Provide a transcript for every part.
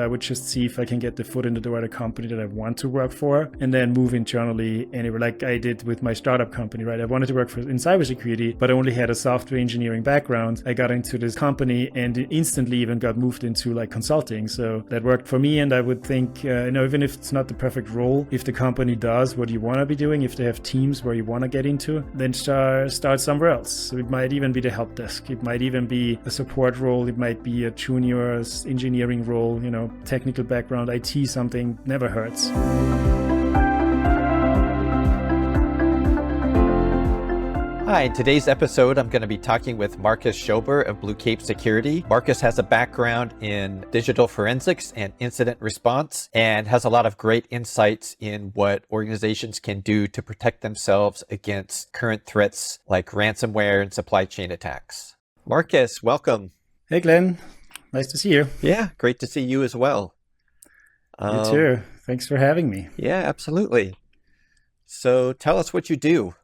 I would just see if I can get the foot in the door at a company that I want to work for and then move internally anywhere, like I did with my startup company, right? I wanted to work in cybersecurity, but I only had a software engineering background. I got into this company and instantly even got moved into like consulting. So that worked for me. And I would think, even if it's not the perfect role, if the company does what you want to be doing, if they have teams where you want to get into, then start somewhere else. So it might even be the help desk. It might even be a support role. It might be a junior engineering role, technical background, IT, something never hurts. Hi, in today's episode, I'm going to be talking with Markus Schober of Blue Cape Security. Markus has a background in digital forensics and incident response and has a lot of great insights in what organizations can do to protect themselves against current threats like ransomware and supply chain attacks. Markus, welcome. Hey, Glen. Nice to see you. Yeah, great to see you as well. You too. Thanks for having me. Yeah, absolutely. So tell us what you do.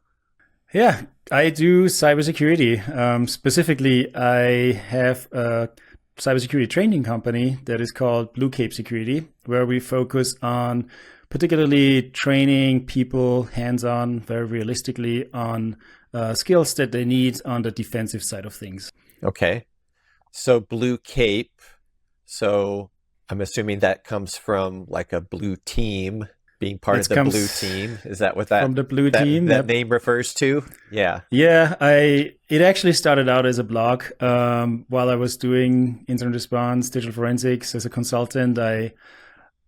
Yeah, I do cybersecurity. Specifically, I have a cybersecurity training company that is called Blue Cape Security, where we focus on particularly training people hands-on, very realistically, on skills that they need on the defensive side of things. Okay. So Blue Cape, so I'm assuming that comes from like a blue team, being part of the blue team. Is that what from the blue team that name refers to? Yeah. Yeah, it actually started out as a blog. While I was doing incident response, digital forensics as a consultant, I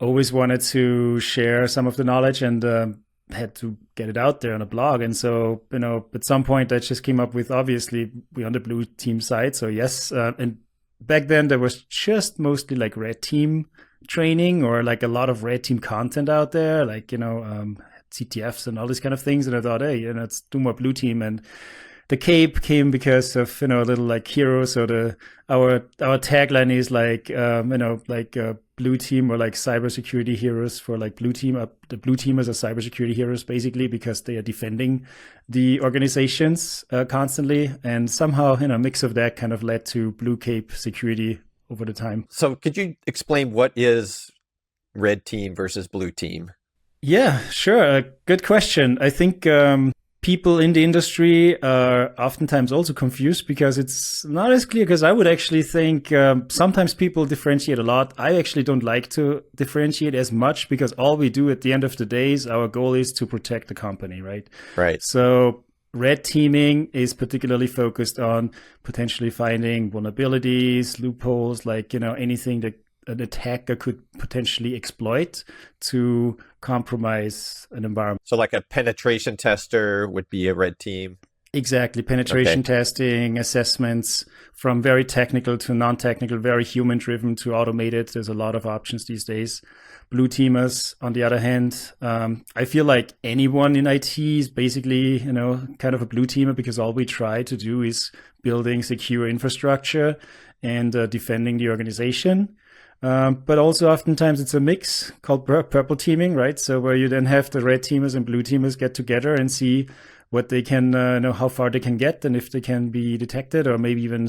always wanted to share some of the knowledge and had to get it out there on a blog. And so, at some point I just came up with, obviously, we're on the blue team side. So yes, and back then there was just mostly like red team training or like a lot of red team content out there, like, CTFs and all these kind of things. And I thought, hey, let's do more blue team. And the cape came because of, a little like hero. So our tagline is like, blue team or like cybersecurity heroes for like blue team. The blue teamers are cybersecurity heroes basically because they are defending the organizations constantly. And somehow, a mix of that kind of led to Blue Cape Security over the time. So could you explain what is red team versus blue team? Yeah, sure. Good question. I think people in the industry are oftentimes also confused because it's not as clear, because I would actually think sometimes people differentiate a lot. I actually don't like to differentiate as much because all we do at the end of the day is our goal is to protect the company, right? Right. So red teaming is particularly focused on potentially finding vulnerabilities, loopholes, like, anything that an attacker could potentially exploit to compromise an environment. So like a penetration tester would be a red team. Exactly. Penetration testing, assessments from very technical to non-technical, very human-driven to automated. There's a lot of options these days. Blue teamers, on the other hand, I feel like anyone in IT is basically, kind of a blue teamer because all we try to do is building secure infrastructure and defending the organization. But also oftentimes it's a mix called purple teaming, right? So where you then have the red teamers and blue teamers get together and see what they can, how far they can get and if they can be detected, or maybe even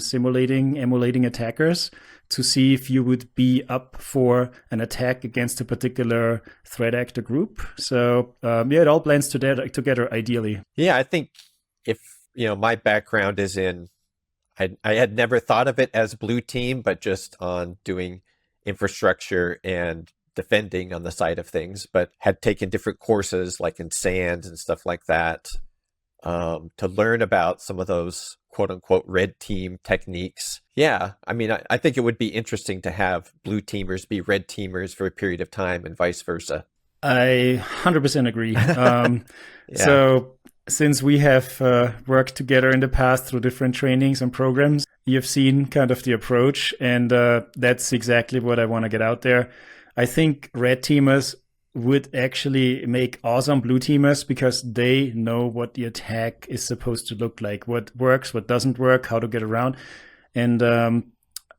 emulating attackers to see if you would be up for an attack against a particular threat actor group. So it all blends together ideally. Yeah, I think if, my background is in, I had never thought of it as blue team, but just on doing infrastructure and defending on the side of things, but had taken different courses like in SANS and stuff like that to learn about some of those quote unquote red team techniques. Yeah, I think it would be interesting to have blue teamers be red teamers for a period of time and vice versa. I 100% agree. So since we have worked together in the past through different trainings and programs, you've seen kind of the approach, and that's exactly what I want to get out there. I think red teamers would actually make awesome blue teamers because they know what the attack is supposed to look like, what works, what doesn't work, how to get around. And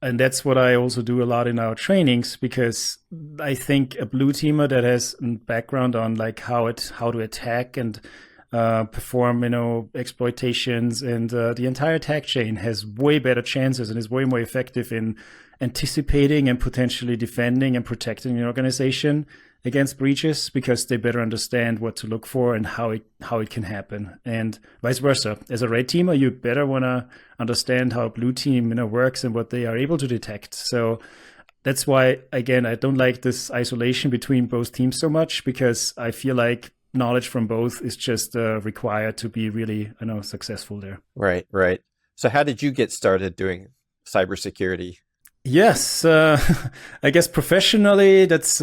that's what I also do a lot in our trainings, because I think a blue teamer that has a background on like how to attack and perform, exploitations, and the entire attack chain has way better chances and is way more effective in anticipating and potentially defending and protecting the organization against breaches, because they better understand what to look for and how it can happen, and vice versa. As a red teamer, you better want to understand how a blue team works and what they are able to detect. So that's why, again, I don't like this isolation between both teams so much, because I feel like knowledge from both is just required to be really successful there. Right. So how did you get started doing cybersecurity? Yes, I guess professionally, that's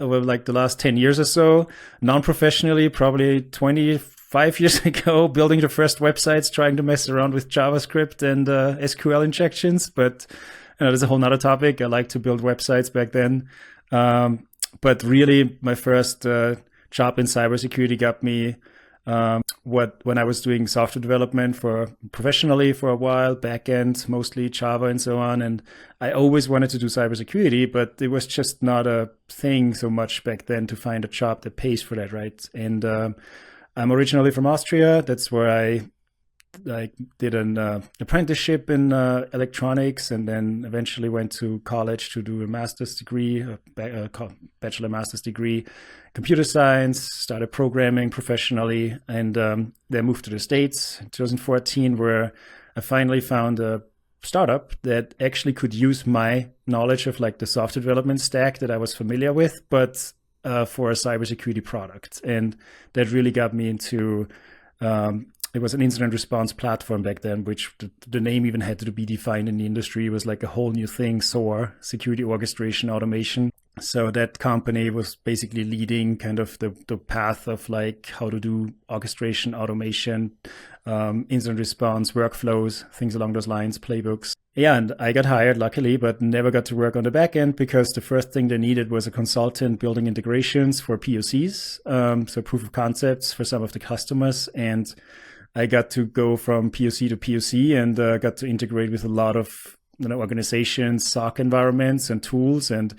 over like the last 10 years or so. Non-professionally, probably 25 years ago, building the first websites, trying to mess around with JavaScript and SQL injections. But there's a whole nother topic. I like to build websites back then. But really, my first job in cybersecurity got me when I was doing software development professionally for a while, backend, mostly Java and so on. And I always wanted to do cybersecurity, but it was just not a thing so much back then to find a job that pays for that, right? And I'm originally from Austria. That's where I did an apprenticeship in electronics, and then eventually went to college to do a master's degree, bachelor master's degree, computer science, started programming professionally, and then moved to the States in 2014, where I finally found a startup that actually could use my knowledge of like the software development stack that I was familiar with, but for a cybersecurity product. And that really got me into it was an incident response platform back then, which the name even had to be defined in the industry. It was like a whole new thing, SOAR, Security Orchestration Automation. So that company was basically leading kind of the path of like how to do orchestration, automation, incident response, workflows, things along those lines, playbooks. Yeah, and I got hired, luckily, but never got to work on the back end, because the first thing they needed was a consultant building integrations for POCs, so proof of concepts for some of the customers. And I got to go from POC to POC and got to integrate with a lot of organizations, SOC environments and tools. And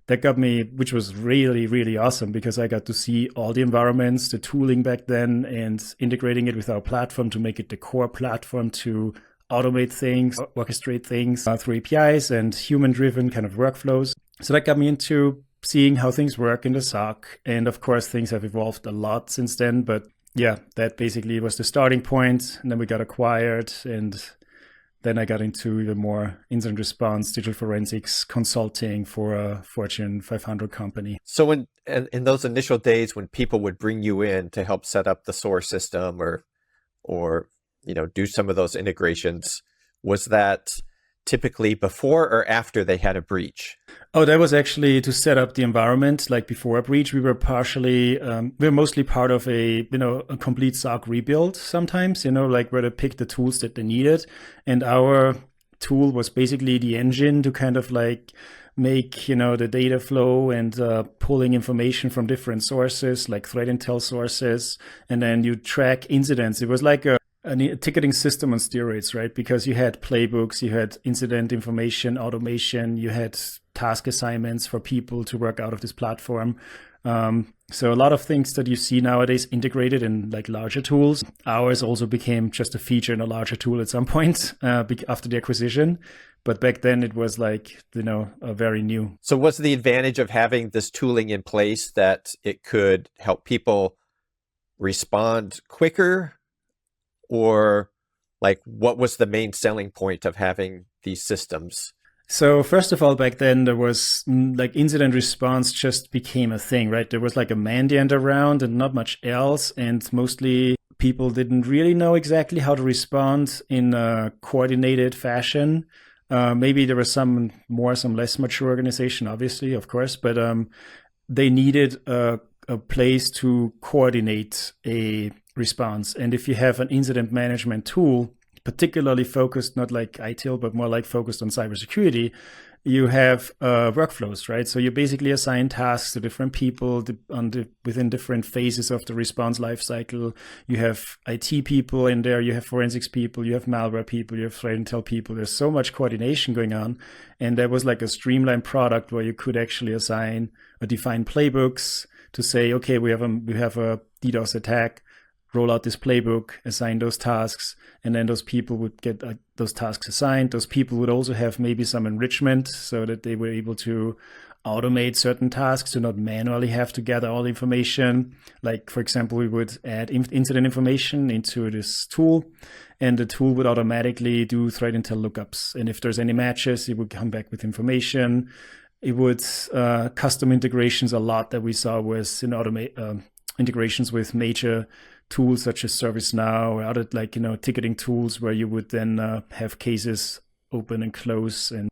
that got me, which was really, really awesome, because I got to see all the environments, the tooling back then, and integrating it with our platform to make it the core platform to automate things, orchestrate things through APIs and human-driven kind of workflows. So that got me into seeing how things work in the SOC. And of course, things have evolved a lot since then. But yeah, that basically was the starting point. And then we got acquired, and then I got into even more incident response, digital forensics consulting for a Fortune 500 company. So in those initial days when people would bring you in to help set up the SOAR system or do some of those integrations, was that typically before or after they had a breach? Oh, that was actually to set up the environment. Like before a breach, we were mostly part of a complete SOC rebuild sometimes, like where they picked the tools that they needed. And our tool was basically the engine to kind of like make, the data flow and pulling information from different sources, like threat intel sources. And then you track incidents. It was like a ticketing system on steroids, right? Because you had playbooks, you had incident information, automation, you had task assignments for people to work out of this platform. So a lot of things that you see nowadays integrated in like larger tools. Ours also became just a feature in a larger tool at some point after the acquisition. But back then it was like, very new. So what's the advantage of having this tooling in place, that it could help people respond quicker? Or like, what was the main selling point of having these systems? So first of all, back then there was like incident response just became a thing, right? There was like a Mandiant around and not much else. And mostly people didn't really know exactly how to respond in a coordinated fashion. Maybe there was some less mature organization, obviously, of course, but they needed a place to coordinate a response. And if you have an incident management tool, particularly focused, not like ITIL, but more like focused on cybersecurity, you have workflows, right? So you basically assign tasks to different people within different phases of the response lifecycle. You have IT people in there, you have forensics people, you have malware people, you have threat intel people. There's so much coordination going on. And there was like a streamlined product where you could actually assign or define playbooks to say, okay, we have a DDoS attack. roll out this playbook, assign those tasks, and then those people would get those tasks assigned. Those people would also have maybe some enrichment so that they were able to automate certain tasks to not manually have to gather all the information. Like, for example, we would add incident information into this tool, and the tool would automatically do threat intel lookups. And if there's any matches, it would come back with information. It would custom integrations. A lot that we saw was integrations with major tools such as ServiceNow or other ticketing tools, where you would then have cases open and close and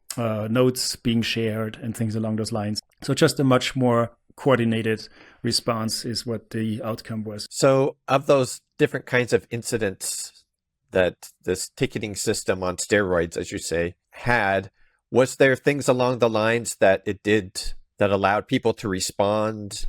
notes being shared and things along those lines. So just a much more coordinated response is what the outcome was. So of those different kinds of incidents that this ticketing system on steroids, as you say, had, was there things along the lines that it did that allowed people to respond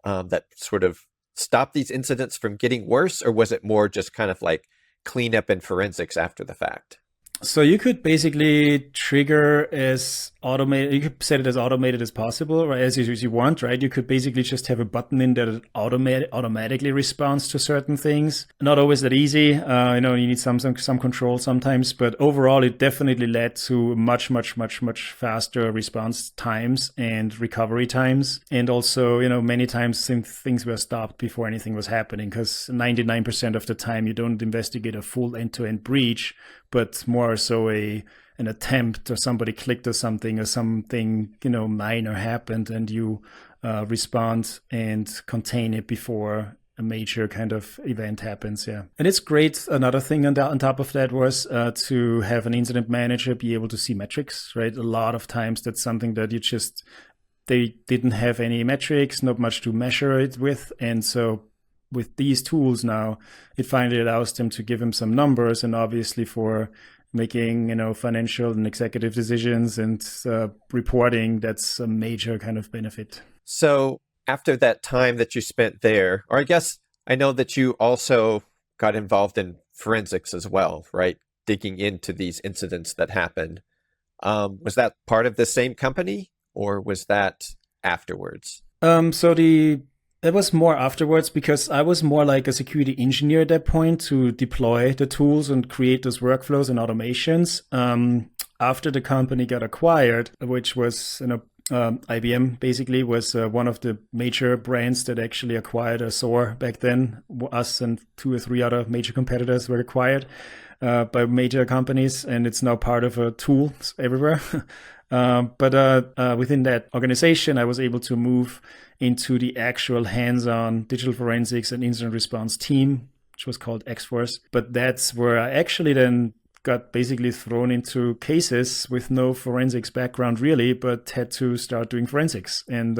that sort of stop these incidents from getting worse? Or was it more just kind of like cleanup and forensics after the fact? So you could basically trigger as automated, you could set it as automated as possible, right? As you want, right? You could basically just have a button in that automatically responds to certain things. Not always that easy. You need some control sometimes, but overall it definitely led to much faster response times and recovery times. And also, many times things were stopped before anything was happening, because 99% of the time you don't investigate a full end-to-end breach, but more so an attempt, or somebody clicked or something minor happened, and you respond and contain it before a major kind of event happens. Yeah. And it's great. Another thing on top of that was to have an incident manager be able to see metrics, right? A lot of times that's something that they didn't have any metrics, not much to measure it with. And so with these tools now, it finally allows them to give them some numbers, and obviously for making financial and executive decisions and reporting, that's a major kind of benefit. So after that time that you spent there, or I guess I know that you also got involved in forensics as well, right? Digging into these incidents that happened. Was that part of the same company, or was that afterwards? It was more afterwards, because I was more like a security engineer at that point to deploy the tools and create those workflows and automations. After the company got acquired, which was IBM basically was one of the major brands that actually acquired a SOAR back then. Us and 2 or 3 other major competitors were acquired by major companies, and it's now part of a tools everywhere. But within that organization, I was able to move into the actual hands-on digital forensics and incident response team, which was called X-Force. But that's where I actually then got basically thrown into cases with no forensics background really, but had to start doing forensics. And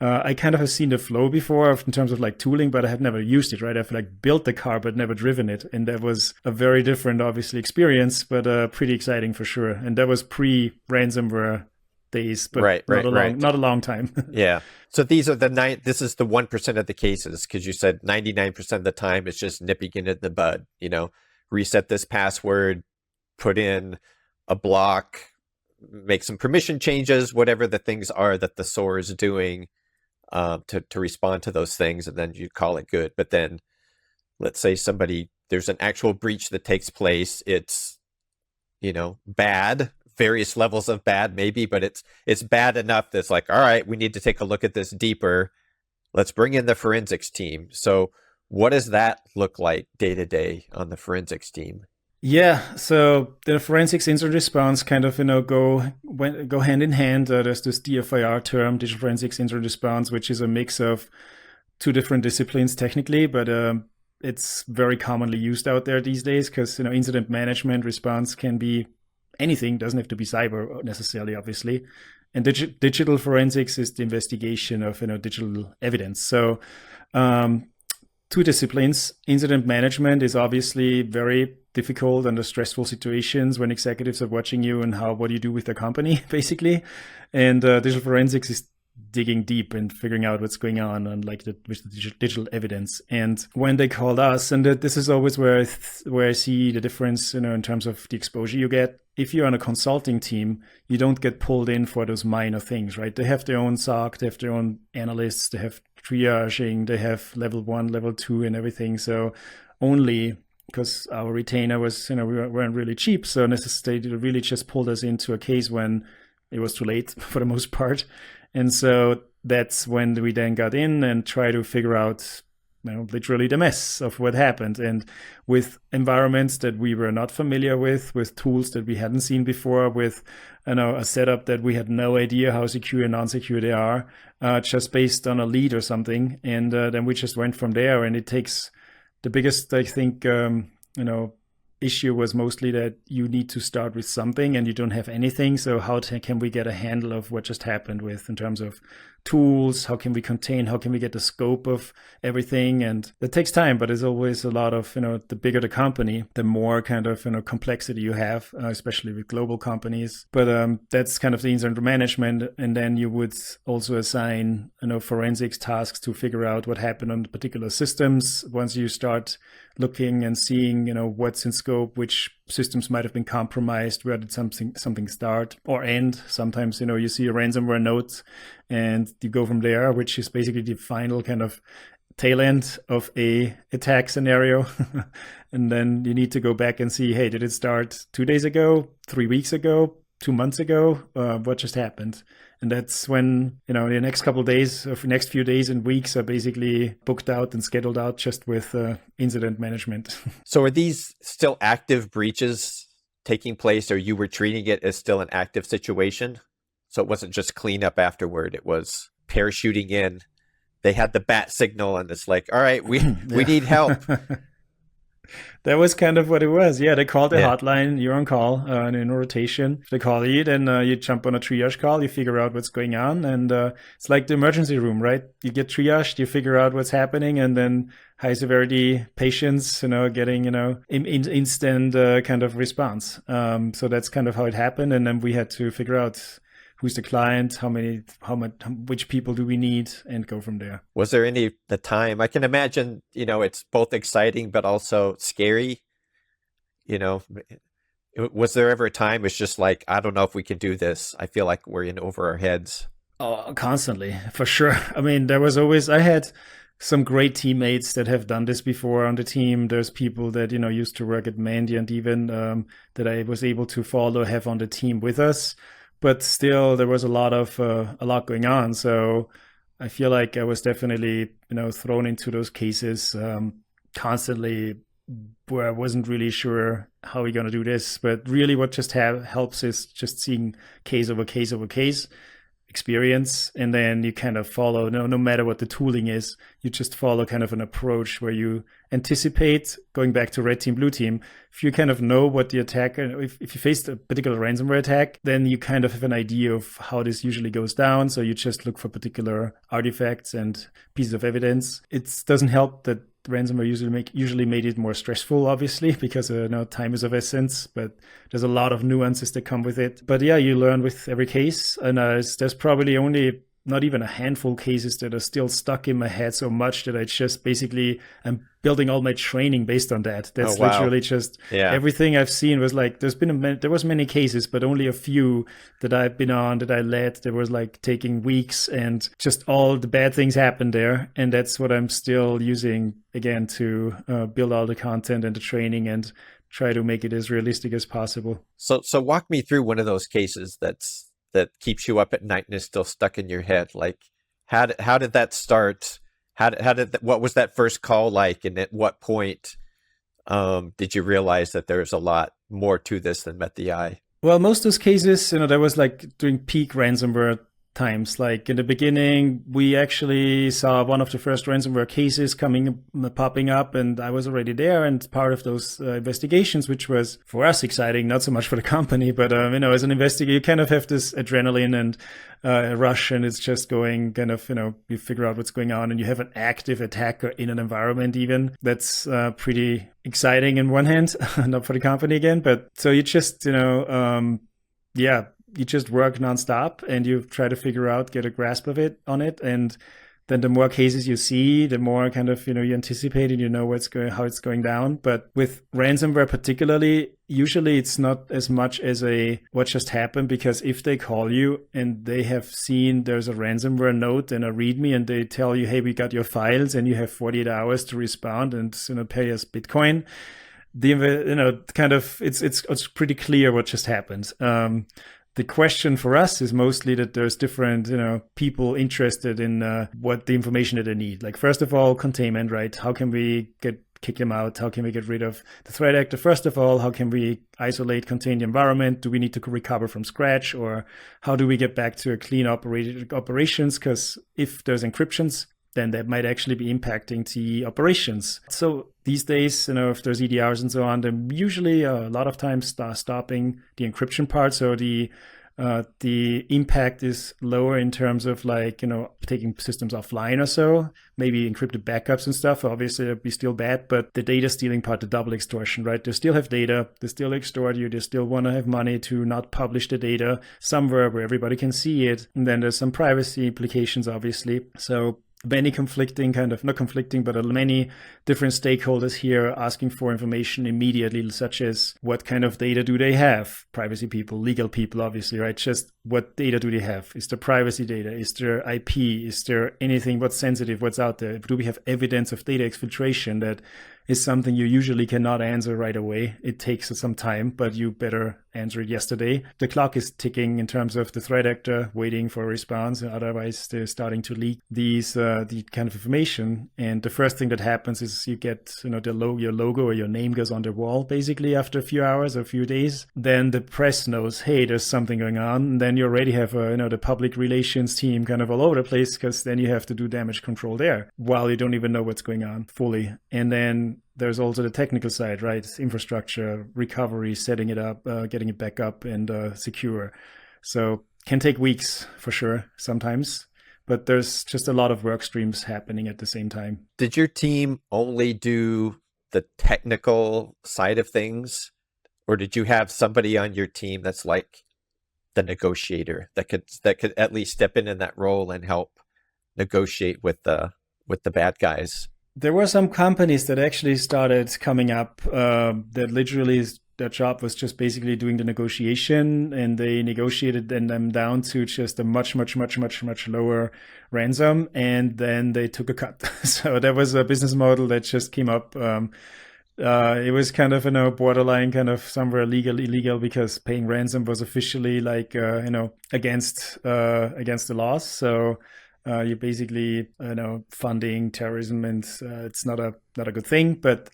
I kind of have seen the flow before in terms of like tooling, but I have never used it, right? I've like built the car, but never driven it. And that was a very different, obviously, experience, but pretty exciting for sure. And that was pre-ransomware days, but not a long time. Yeah. So these are this is the 1% of the cases, because you said 99% of the time it's just nipping it in the bud, reset this password, put in a block, make some permission changes, whatever the things are that the SOAR is doing to respond to those things, and then you call it good. But then let's say there's an actual breach that takes place. It's, bad, various levels of bad maybe, but it's bad enough that's like, all right, we need to take a look at this deeper. Let's bring in the forensics team. So what does that look like day to day on the forensics team? Yeah, so the forensics incident response kind of go hand in hand. There's this DFIR term, digital forensics incident response, which is a mix of 2 different disciplines technically, but it's very commonly used out there these days, because incident management response can be anything, doesn't have to be cyber necessarily, obviously. And digital forensics is the investigation of digital evidence. So 2 disciplines. Incident management is obviously very difficult under stressful situations when executives are watching you and what do you do with the company, basically. And digital forensics is digging deep and figuring out what's going on and with the digital evidence. And when they called us, and this is always where I see the difference, in terms of the exposure you get. If you're on a consulting team, you don't get pulled in for those minor things, right? They have their own SOC, they have their own analysts, they have triaging. They have level 1, level 2 and everything. So only because our retainer was, we weren't really cheap. So they really just pulled us into a case when it was too late for the most part. And so that's when we then got in and try to figure out, literally the mess of what happened. And with environments that we were not familiar with tools that we hadn't seen before, with a setup that we had no idea how secure and non-secure they are, just based on a lead or something. And then we just went from there. And it takes the biggest, I think, issue was mostly that you need to start with something and you don't have anything. So how can we get a handle of what just happened with in terms of tools? How can we contain? How can we get the scope of everything? And that takes time, but there's always a lot of, the bigger the company, the more kind of, complexity you have, especially with global companies. But that's kind of the incident management. And then you would also assign, forensics tasks to figure out what happened on the particular systems. Once you start looking and seeing, what's in scope, which systems might have been compromised, where did something start or end. Sometimes, you see a ransomware note and you go from there, which is basically the final kind of tail end of a attack scenario. And then you need to go back and see, hey, did it start 2 days ago, 3 weeks ago, 2 months ago? What just happened? And that's when, the next couple of days, or next few days and weeks are basically booked out and scheduled out just with incident management. So are these still active breaches taking place, or you were treating it as still an active situation? So it wasn't just cleanup afterward. It was parachuting in. They had the bat signal and it's like, all right, we need help. That was kind of what it was. Yeah, they called the hotline. You're on call and in rotation. If they call you, then you jump on a triage call. You figure out what's going on. And it's like the emergency room, right? You get triaged, you figure out what's happening, and then high severity patients, getting, instant kind of response. So that's kind of how it happened. And then we had to figure out who's the client, which people do we need, and go from there. Was there the time? I can imagine, it's both exciting but also scary. Was there ever a time it's just like, I don't know if we can do this. I feel like we're in over our heads. Oh, constantly, for sure. I mean, I had some great teammates that have done this before on the team. There's people that, used to work at Mandiant even, that I was able to have on the team with us. But still, there was a lot going on. So I feel like I was definitely, thrown into those cases constantly, where I wasn't really sure how we're going to do this. But really what just helps is just seeing case over case over case experience. And then you kind of follow, no matter what the tooling is, you just follow kind of an approach where you anticipate, going back to red team, blue team. If you kind of know what the attack, if you faced a particular ransomware attack, then you kind of have an idea of how this usually goes down. So you just look for particular artifacts and pieces of evidence. It doesn't help that ransomware usually made it more stressful, obviously, because time is of essence, but there's a lot of nuances that come with it. But yeah, you learn with every case, and there's probably only not even a handful of cases that are still stuck in my head so much that I just basically am building all my training based on that. That's literally just everything I've seen was like, there was many cases, but only a few that I've been on, that I led, that was like taking weeks, and just all the bad things happened there. And that's what I'm still using again to build all the content and the training and try to make it as realistic as possible. So walk me through one of those cases that keeps you up at night and is still stuck in your head. Like, how did that start? What was that first call like? And at what point did you realize that there's a lot more to this than met the eye? Well, most of those cases, that was like during peak ransomware times. Like in the beginning, we actually saw one of the first ransomware cases popping up, and I was already there and part of those investigations, which was for us exciting, not so much for the company, but as an investigator, you kind of have this adrenaline and rush, and it's just going kind of, you figure out what's going on, and you have an active attacker in an environment even. That's pretty exciting in one hand, not for the company again, but so you just, you just work nonstop and you try to figure out, get a grasp of it on it. And then the more cases you see, the more kind of, you anticipate and you know how it's going down. But with ransomware particularly, usually it's not as much as what just happened, because if they call you and they have seen there's a ransomware note and a readme and they tell you, hey, we got your files and you have 48 hours to respond and pay us Bitcoin, kind of it's pretty clear what just happened. The question for us is mostly that there's different, people interested in what the information that they need. Like, first of all, containment, right? How can we kick them out? How can we get rid of the threat actor? First of all, how can we isolate, contain the environment? Do we need to recover from scratch? Or how do we get back to a clean operations? Because if there's encryptions, then that might actually be impacting the operations. So these days, if there's EDRs and so on, then usually a lot of times stopping the encryption part. So the impact is lower in terms of taking systems offline or so, maybe encrypted backups and stuff. Obviously, it'd be still bad, but the data stealing part, the double extortion, right? They still have data, they still extort you, they still want to have money to not publish the data somewhere where everybody can see it. And then there's some privacy implications, obviously. So many conflicting not conflicting, but many different stakeholders here asking for information immediately, such as what kind of data do they have? Privacy people, legal people, obviously, right? Just what data do they have? Is there privacy data? Is there IP? Is there anything? What's sensitive? What's out there? Do we have evidence of data exfiltration? That is something you usually cannot answer right away. It takes some time, but you better answer it yesterday. The clock is ticking in terms of the threat actor waiting for a response, and otherwise they're starting to leak the kind of information. And the first thing that happens is you get your logo or your name goes on the wall basically after a few hours or a few days. Then the press knows, hey, there's something going on. And then you already have the public relations team kind of all over the place, because then you have to do damage control there while you don't even know what's going on fully. And then there's also the technical side, right? Infrastructure, recovery, setting it up, getting it back up and secure. So can take weeks for sure sometimes, but there's just a lot of work streams happening at the same time. Did your team only do the technical side of things, or did you have somebody on your team that's like the negotiator that could at least step in that role and help negotiate with the bad guys? There were some companies that actually started coming up that literally their job was just basically doing the negotiation, and they negotiated them down to just a much lower ransom, and then they took a cut. So that was a business model that just came up. It was kind of borderline, kind of somewhere illegal, because paying ransom was officially against the laws. So you're basically funding terrorism, and it's not a good thing. But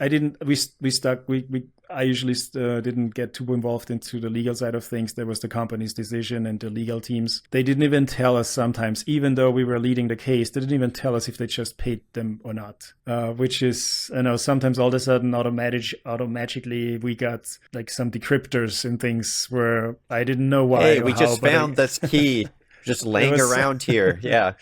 I usually didn't get too involved into the legal side of things. That was the company's decision, and the legal teams, they didn't even tell us sometimes, even though we were leading the case, they didn't even tell us if they just paid them or not, which is, sometimes all of a sudden automatically we got like some decryptors and things where I didn't know why. Hey, we just found this key just laying around here. Yeah.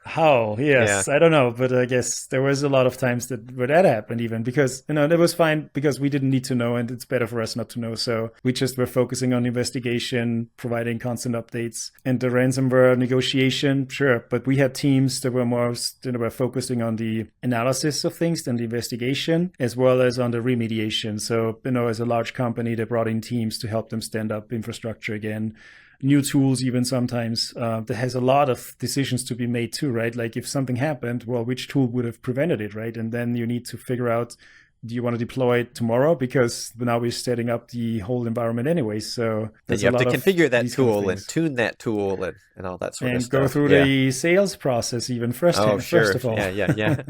How? Yes, yeah. I don't know, but I guess there was a lot of times where that happened, even because that was fine, because we didn't need to know, and it's better for us not to know. So we just were focusing on investigation, providing constant updates, and the ransomware negotiation, sure. But we had teams that were more were focusing on the analysis of things than the investigation, as well as on the remediation. So as a large company, they brought in teams to help them stand up infrastructure again. New tools, even sometimes. There has a lot of decisions to be made too, right? Like if something happened, well, which tool would have prevented it, right? And then you need to figure out, do you want to deploy it tomorrow? Because now we're setting up the whole environment anyway. So then you have to configure that tool and tune that tool and all that sort of stuff. And go through the sales process even first of all. Yeah.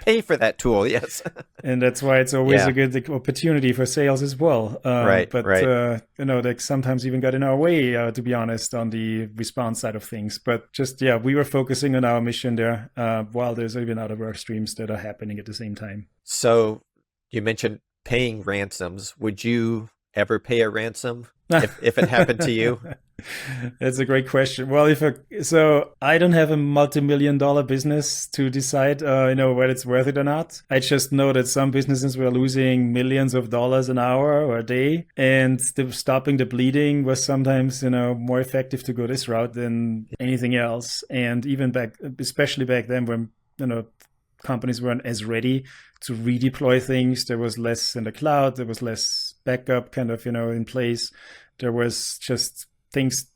Pay for that tool, yes. And that's why it's always a good opportunity for sales as well. Right. They sometimes even got in our way, to be honest, on the response side of things. But just, we were focusing on our mission there, while there's even other work streams that are happening at the same time. So you mentioned paying ransoms. Would you ever pay a ransom if it happened to you? That's a great question. Well, so I don't have a multi-million-dollar business to decide, whether it's worth it or not. I just know that some businesses were losing millions of dollars an hour or a day, and stopping the bleeding was sometimes, more effective to go this route than anything else. And even especially back then when, companies weren't as ready to redeploy things. There was less in the cloud. There was less backup kind of, in place. There was just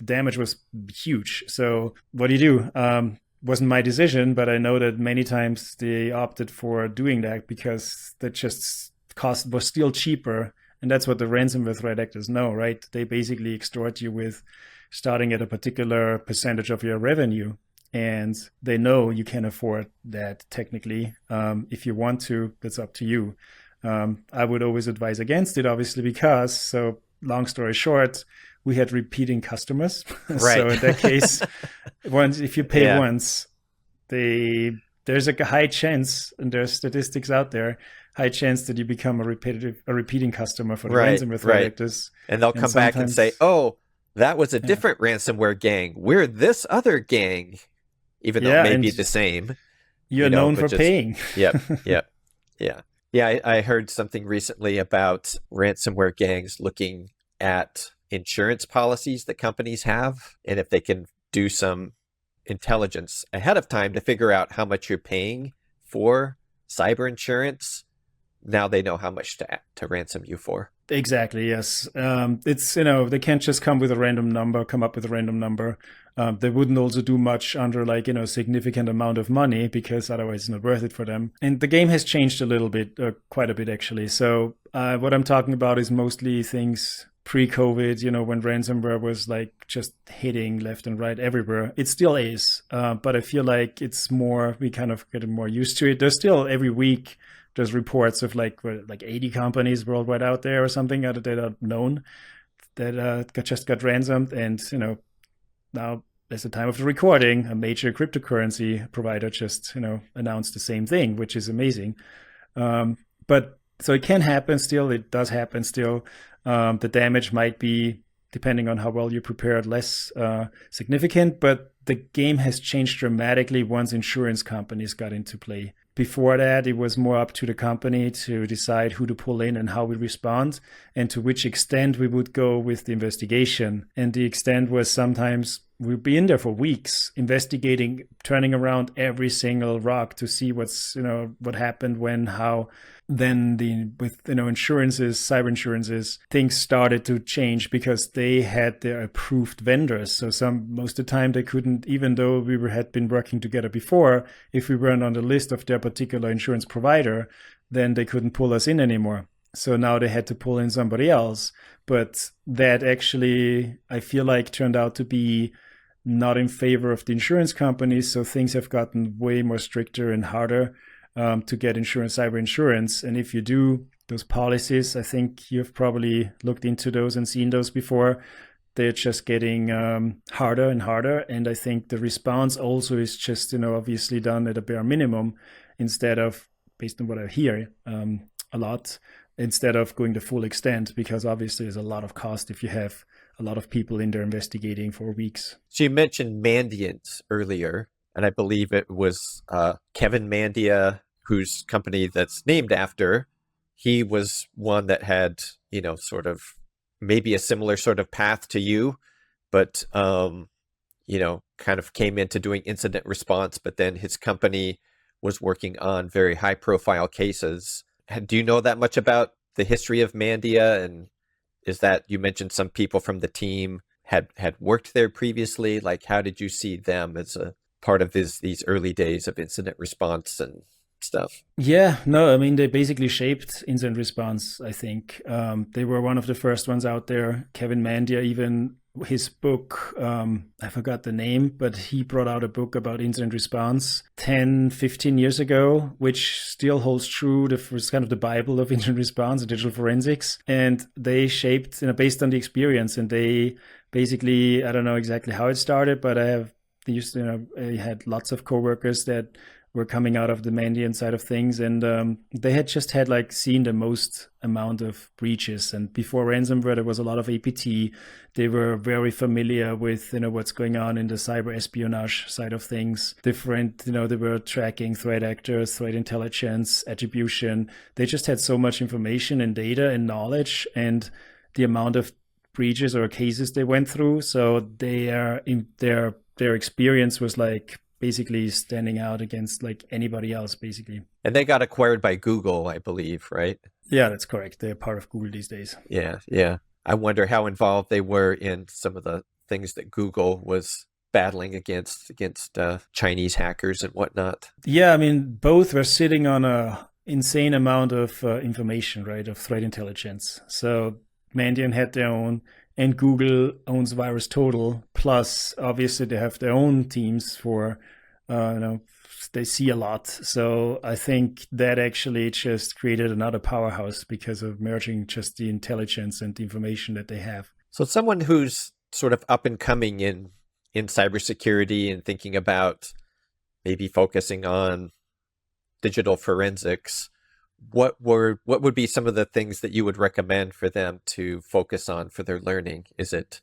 damage was huge. So what do you do? Wasn't my decision, but I know that many times they opted for doing that because that just cost was still cheaper. And that's what the ransomware threat actors know, right? They basically extort you with starting at a particular percentage of your revenue. And they know you can afford that technically. If you want to, that's up to you. I would always advise against it, obviously, because, so long story short, we had repeating customers. Right. So in that case, if you pay once, there's a high chance, and there's statistics out there, high chance that you become a repeating customer for the ransomware threat actors. And they'll come back and say, oh, that was a different ransomware gang. We're this other gang. Even though it may be the same. You're known for paying. Yeah. Yeah, I heard something recently about ransomware gangs looking at insurance policies that companies have, and if they can do some intelligence ahead of time to figure out how much you're paying for cyber insurance, now they know how much to ransom you for. Exactly, yes. It's, they can't just come up with a random number. They wouldn't also do much under significant amount of money because otherwise it's not worth it for them. And the game has changed a little bit, quite a bit actually. So what I'm talking about is mostly things pre-COVID, when ransomware was just hitting left and right everywhere. It still is, but I feel like it's more, we kind of getting more used to it. There's still every week, there's reports of 80 companies worldwide out there or something that are known that just got ransomed. And, now at the time of the recording, a major cryptocurrency provider just, announced the same thing, which is amazing. But so it can happen still. It does happen still. The damage might be, depending on how well you prepared, less significant, but the game has changed dramatically once insurance companies got into play. Before that, it was more up to the company to decide who to pull in and how we respond and to which extent we would go with the investigation. And the extent was sometimes we'd be in there for weeks investigating, turning around every single rock to see what's, what happened, when, how. Then with insurances, cyber insurances, things started to change because they had their approved vendors. So most of the time they couldn't, even though we had been working together before, if we weren't on the list of their particular insurance provider, then they couldn't pull us in anymore. So now they had to pull in somebody else. But that actually, I feel like, turned out to be not in favor of the insurance companies. So things have gotten way more stricter and harder to get cyber insurance. And if you do those policies, I think you've probably looked into those and seen those before. They're just getting harder and harder. And I think the response also is just, obviously done at a bare minimum instead of, based on what I hear a lot, instead of going the full extent, because obviously there's a lot of cost if you have a lot of people in there investigating for weeks. So you mentioned Mandiant earlier. And I believe it was Kevin Mandia, whose company that's named after. He was one that had, sort of maybe a similar sort of path to you, but, kind of came into doing incident response. But then his company was working on very high profile cases. Do you know that much about the history of Mandia? And is that, you mentioned some people from the team had worked there previously? How did you see them as a part of these early days of incident response and stuff? Yeah, no, I mean, they basically shaped incident response, I think. They were one of the first ones out there. Kevin Mandia, even his book, I forgot the name, but he brought out a book about incident response 10, 15 years ago, which still holds true. It's kind of the Bible of incident response and digital forensics. And they shaped, based on the experience. And they basically, I don't know exactly how it started, but I had lots of coworkers that were coming out of the Mandiant side of things, and they had just had like seen the most amount of breaches. And before ransomware, there was a lot of APT. They were very familiar with what's going on in the cyber espionage side of things. Different, they were tracking threat actors, threat intelligence, attribution. They just had so much information and data and knowledge, and the amount of breaches or cases they went through. So their experience was like basically standing out against like anybody else, basically. And they got acquired by Google, I believe, right? Yeah, that's correct. They're part of Google these days. Yeah. I wonder how involved they were in some of the things that Google was battling against Chinese hackers and whatnot. Yeah, I mean, both were sitting on a insane amount of information, right, of threat intelligence. So Mandiant had their own, and Google owns VirusTotal. Plus, obviously, they have their own teams for, they see a lot. So I think that actually just created another powerhouse because of merging just the intelligence and the information that they have. So someone who's sort of up and coming in cybersecurity and thinking about maybe focusing on digital forensics, what would be some of the things that you would recommend for them to focus on for their learning? Is it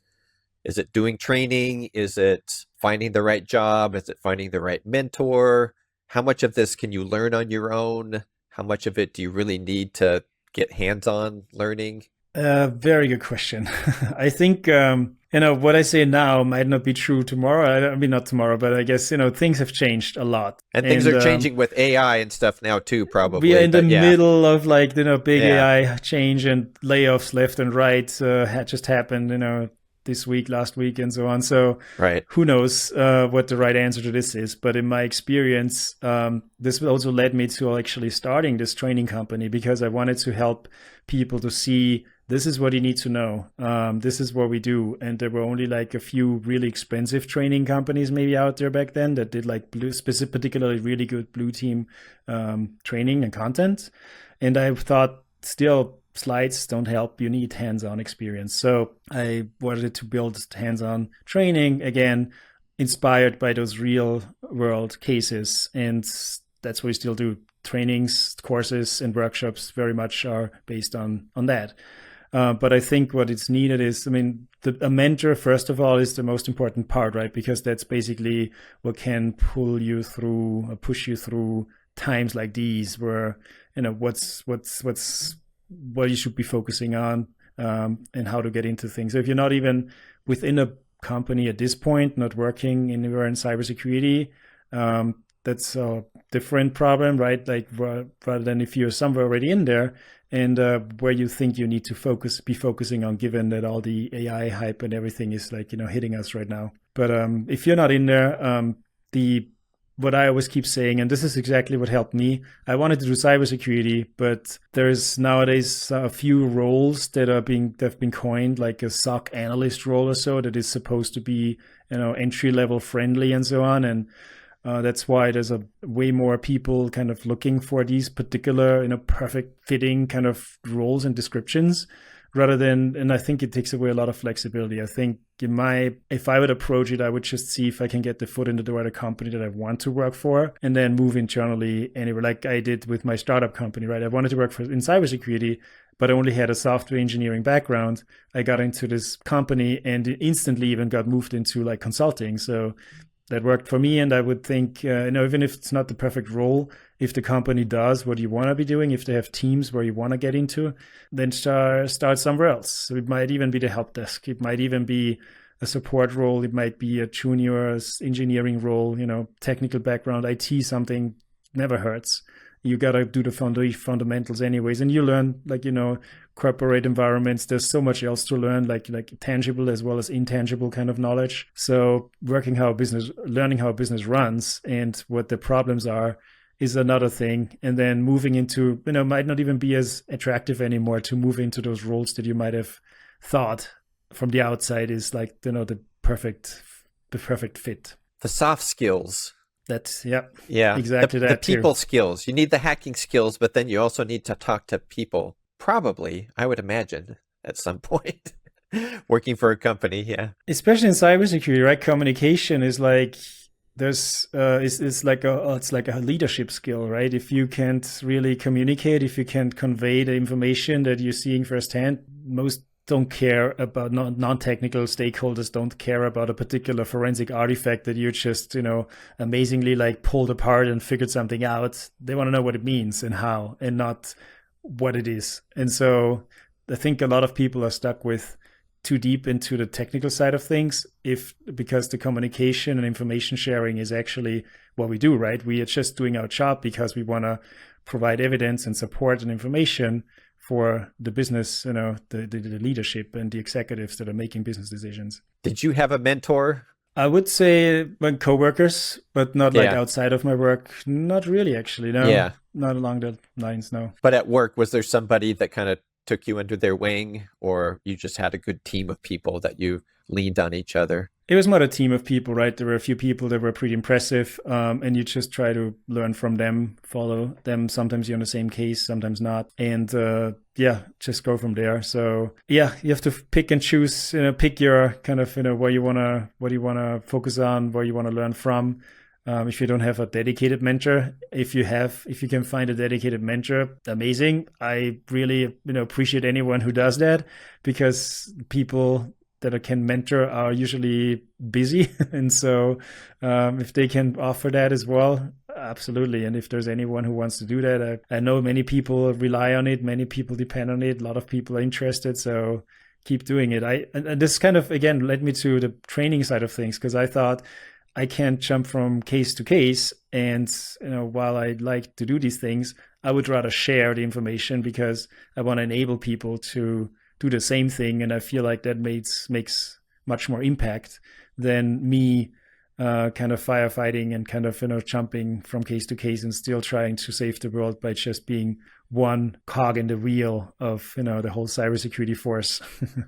doing training? Is it finding the right job? Is it finding the right mentor? How much of this can you learn on your own? How much of it do you really need to get hands-on learning? Very good question. I think, what I say now might not be true tomorrow. I mean, not tomorrow, but I guess, things have changed a lot. And things are changing with AI and stuff now too, probably. We are in the middle of like, big AI change, and layoffs left and right had just happened, this week, last week, and so on. So right. Who knows what the right answer to this is. But in my experience, this also led me to actually starting this training company, because I wanted to help people to see this is what you need to know. This is what we do. And there were only like a few really expensive training companies maybe out there back then that did like particularly really good blue team training and content. And I thought still slides don't help. You need hands-on experience. So I wanted to build hands-on training, again, inspired by those real world cases. And that's what we still do. Trainings, courses, and workshops very much are based on that. But I think what is needed is, a mentor, first of all, is the most important part, right? Because that's basically what can pull you through, or push you through times like these, where, what you should be focusing on, and how to get into things. So if you're not even within a company at this point, not working anywhere in cybersecurity, that's a different problem, right? Like rather than if you're somewhere already in there, and where you think you need to be focusing on, given that all the AI hype and everything is like, hitting us right now. But if you're not in there, what I always keep saying, and this is exactly what helped me, I wanted to do cybersecurity, but there's nowadays a few roles that have been coined, like a SOC analyst role or so, that is supposed to be, entry-level friendly and so on. And that's why there's a way more people kind of looking for these particular, perfect fitting kind of roles and descriptions, rather than, and I think it takes away a lot of flexibility. I think if I would approach it, I would just see if I can get the foot in the door at a company that I want to work for, and then move internally anywhere, like I did with my startup company, right? I wanted to work in cybersecurity, but I only had a software engineering background. I got into this company and instantly even got moved into like consulting. So that worked for me. And I would think, even if it's not the perfect role, if the company does what you want to be doing, if they have teams where you want to get into, then start somewhere else. So it might even be the help desk. It might even be a support role. It might be a junior engineering role, technical background, IT, something never hurts. You got to do the fundamentals anyways. And you learn, corporate environments, there's so much else to learn, like tangible as well as intangible kind of knowledge. So learning how a business runs and what the problems are is another thing. And then moving into, might not even be as attractive anymore to move into those roles that you might have thought from the outside is like, the perfect fit. The soft skills. Yeah, exactly. The people skills. You need the hacking skills, but then you also need to talk to people. Probably, I would imagine, at some point, working for a company, yeah. Especially in cybersecurity, right? Communication is like, there's it's like a leadership skill, right? If you can't really communicate, if you can't convey the information that you're seeing firsthand, most don't care about, non-technical stakeholders don't care about a particular forensic artifact that you just, amazingly like pulled apart and figured something out. They want to know what it means and how, and not what it is. And so I think a lot of people are stuck with too deep into the technical side of things, if because the communication and information sharing is actually what we do, right? We are just doing our job because we want to provide evidence and support and information for the business, the leadership and the executives that are making business decisions. Did you have a mentor? I would say when coworkers, but not like Yeah. outside of my work. Not really, actually. No, Yeah. not along the lines. No. But at work, was there somebody that kind of took you under their wing, or you just had a good team of people that you leaned on each other? It was more a team of people, right? There were a few people that were pretty impressive, and you just try to learn from them, follow them. Sometimes you're on the same case, sometimes not, and yeah, just go from there. So yeah, you have to pick and choose. Pick your kind of what you wanna focus on, where you wanna learn from. If you don't have a dedicated mentor, if you can find a dedicated mentor, amazing. I really appreciate anyone who does that, because people that can mentor are usually busy. And so if they can offer that as well, absolutely. And if there's anyone who wants to do that, I know many people rely on it, many people depend on it, a lot of people are interested, so keep doing it. And this kind of again led me to the training side of things, because I thought I can't jump from case to case, and while I like to do these things, I would rather share the information because I want to enable people to do the same thing, and I feel like that makes much more impact than me kind of firefighting and kind of jumping from case to case and still trying to save the world by just being one cog in the wheel of the whole cybersecurity force.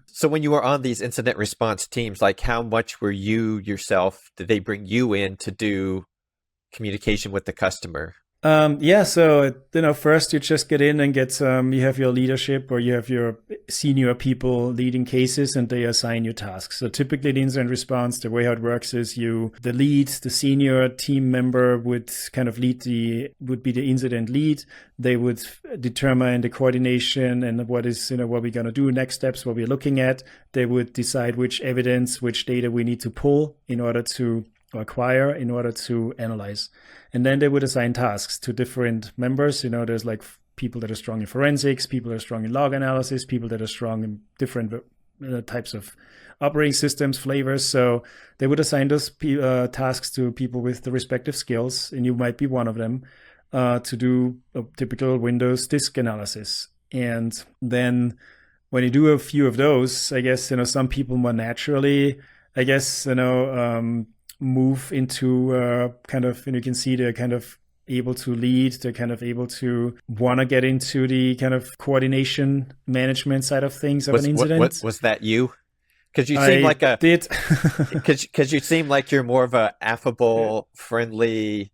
So when you were on these incident response teams, like how much were you yourself, did they bring you in to do communication with the customer? Yeah, so first you just get in and get you have your leadership, or you have your senior people leading cases, and they assign you tasks. So typically the incident response, the way how it works is the senior team member would kind of would be the incident lead. They would determine the coordination and what we're going to do, next steps, what we're looking at. They would decide which evidence, which data we need to pull in order to acquire, in order to analyze. And then they would assign tasks to different members. There's like people that are strong in forensics, people that are strong in log analysis, people that are strong in different types of operating systems, flavors. So they would assign those tasks to people with the respective skills, and you might be one of them, to do a typical Windows disk analysis. And then when you do a few of those, I guess, some people more naturally, I guess, move into kind of, you can see they're kind of able to lead, they're kind of able to want to get into the kind of coordination management side of things of an incident. Was that you? Because you seem like because you seem like you're more of a affable, friendly,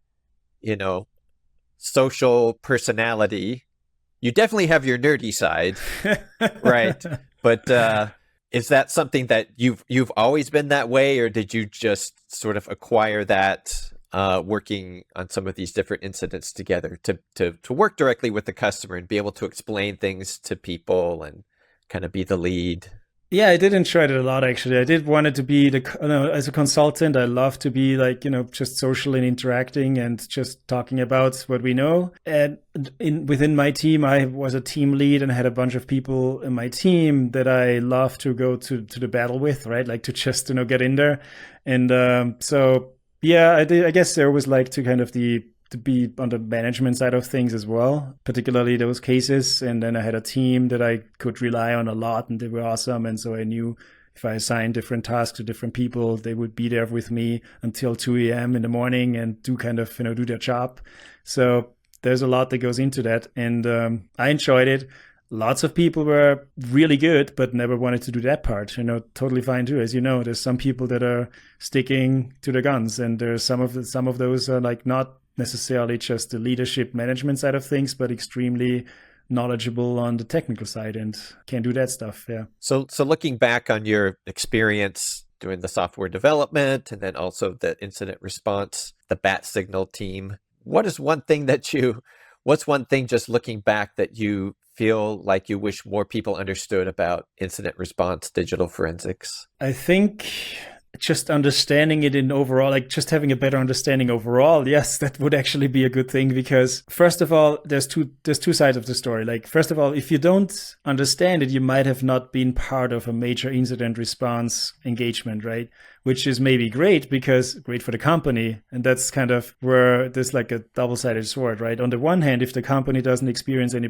social personality. You definitely have your nerdy side, right? But is that something that you've always been that way, or did you just sort of acquire that working on some of these different incidents together to work directly with the customer and be able to explain things to people and kind of be the lead? Yeah, I did enjoy it a lot, actually. I did want it to be as a consultant, I love to be like, just social and interacting and just talking about what we know. And within my team, I was a team lead and had a bunch of people in my team that I love to go to the battle with, right? Like to just, get in there. And so, yeah, I guess there was like to kind of to be on the management side of things as well, particularly those cases. And then I had a team that I could rely on a lot, and they were awesome. And so I knew if I assigned different tasks to different people, they would be there with me until 2 a.m. in the morning and do kind of, do their job. So there's a lot that goes into that. And I enjoyed it. Lots of people were really good, but never wanted to do that part. Totally fine too. As you know, there's some people that are sticking to the guns, and there's some of those are like not necessarily just the leadership management side of things, but extremely knowledgeable on the technical side and can do that stuff. Yeah. So looking back on your experience doing the software development and then also the incident response, the bat signal team. What's one thing just looking back that you feel like you wish more people understood about incident response, digital forensics? I think just understanding it in overall, like just having a better understanding overall, yes, that would actually be a good thing, because first of all, there's two sides of the story. Like, first of all, if you don't understand it, you might have not been part of a major incident response engagement, right? Which is maybe great for the company. And that's kind of where there's like a double-sided sword, right? On the one hand, if the company doesn't experience any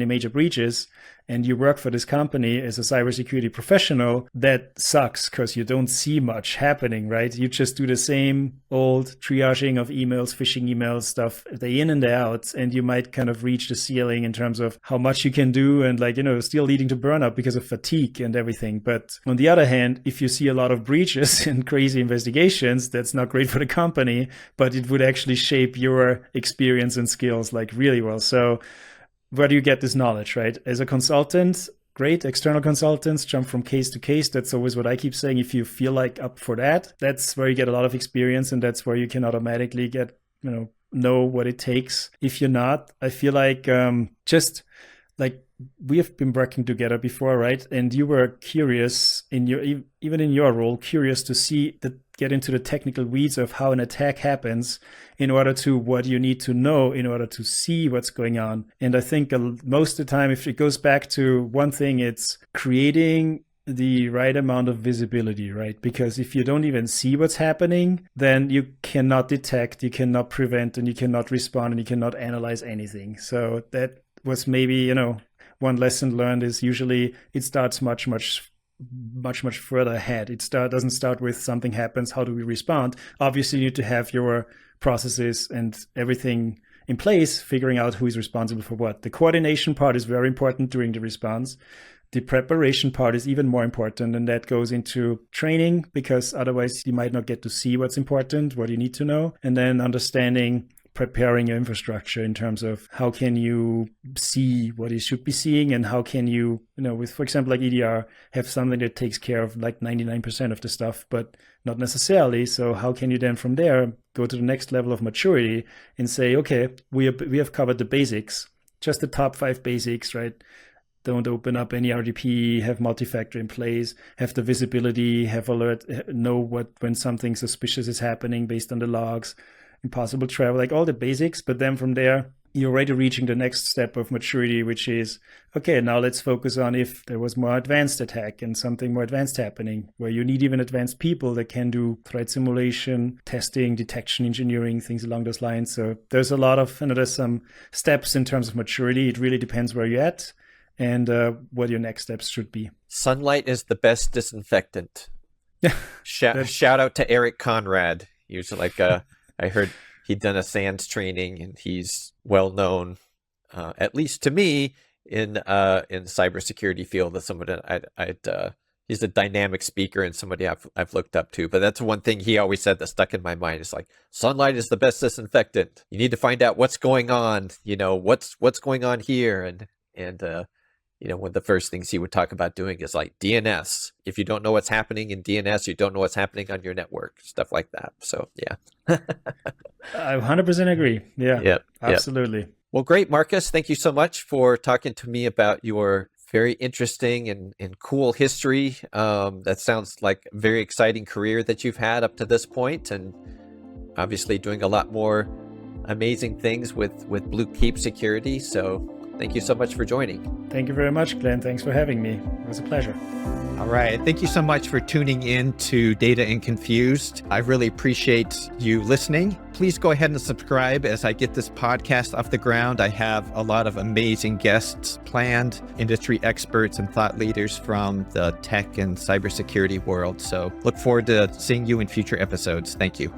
major breaches, and you work for this company as a cybersecurity professional, that sucks because you don't see much happening, right? You just do the same old triaging of emails, phishing emails stuff, day in and day out, and you might kind of reach the ceiling in terms of how much you can do, and still leading to burnout because of fatigue and everything. But on the other hand, if you see a lot of breaches and crazy investigations, that's not great for the company, but it would actually shape your experience and skills like really well. So where do you get this knowledge, right? As a consultant, great. External consultants jump from case to case. That's always what I keep saying. If you feel like up for that, that's where you get a lot of experience, and that's where you can automatically get, know what it takes. If you're not, I feel like just like we have been working together before, right? And you were curious even in your role, curious to get into the technical weeds of how an attack happens in order to what you need to know in order to see what's going on. And I think most of the time, if it goes back to one thing, it's creating the right amount of visibility, right? Because if you don't even see what's happening, then you cannot detect, you cannot prevent, and you cannot respond, and you cannot analyze anything. So that was maybe, one lesson learned is usually it starts much further ahead. It doesn't start with something happens, how do we respond? Obviously, you need to have your processes and everything in place, figuring out who is responsible for what. The coordination part is very important during the response. The preparation part is even more important, and that goes into training, because otherwise you might not get to see what's important, what you need to know, and then preparing your infrastructure in terms of how can you see what you should be seeing, and how can you, with, for example, like EDR, have something that takes care of like 99% of the stuff, but not necessarily. So how can you then from there go to the next level of maturity and say, okay, we have covered the basics, just the top 5 basics, right? Don't open up any RDP, have multi-factor in place, have the visibility, have alert, know when something suspicious is happening based on the logs, impossible travel, like all the basics. But then from there, you're already reaching the next step of maturity, which is, okay, now let's focus on if there was more advanced attack and something more advanced happening, where you need even advanced people that can do threat simulation, testing, detection, engineering, things along those lines. So there's a lot of, there's some steps in terms of maturity. It really depends where you're at and what your next steps should be. Sunlight is the best disinfectant. Shout out to Eric Conrad. He was like I heard he'd done a SANS training, and he's well known, at least to me, in cybersecurity field as someone he's a dynamic speaker and somebody I've looked up to. But that's one thing he always said that stuck in my mind. It's like, sunlight is the best disinfectant. You need to find out what's going on. What's going on here, and one of the first things he would talk about doing is like DNS. If you don't know what's happening in DNS, you don't know what's happening on your network, stuff like that. So, yeah. I 100% agree. Yeah, yep, absolutely. Yep. Well, great, Markus. Thank you so much for talking to me about your very interesting and cool history. That sounds like a very exciting career that you've had up to this point, and obviously doing a lot more amazing things with Blue Cape Security. So thank you so much for joining. Thank you very much, Glenn. Thanks for having me. It was a pleasure. All right. Thank you so much for tuning in to Data and Confused. I really appreciate you listening. Please go ahead and subscribe as I get this podcast off the ground. I have a lot of amazing guests planned, industry experts and thought leaders from the tech and cybersecurity world. So look forward to seeing you in future episodes. Thank you.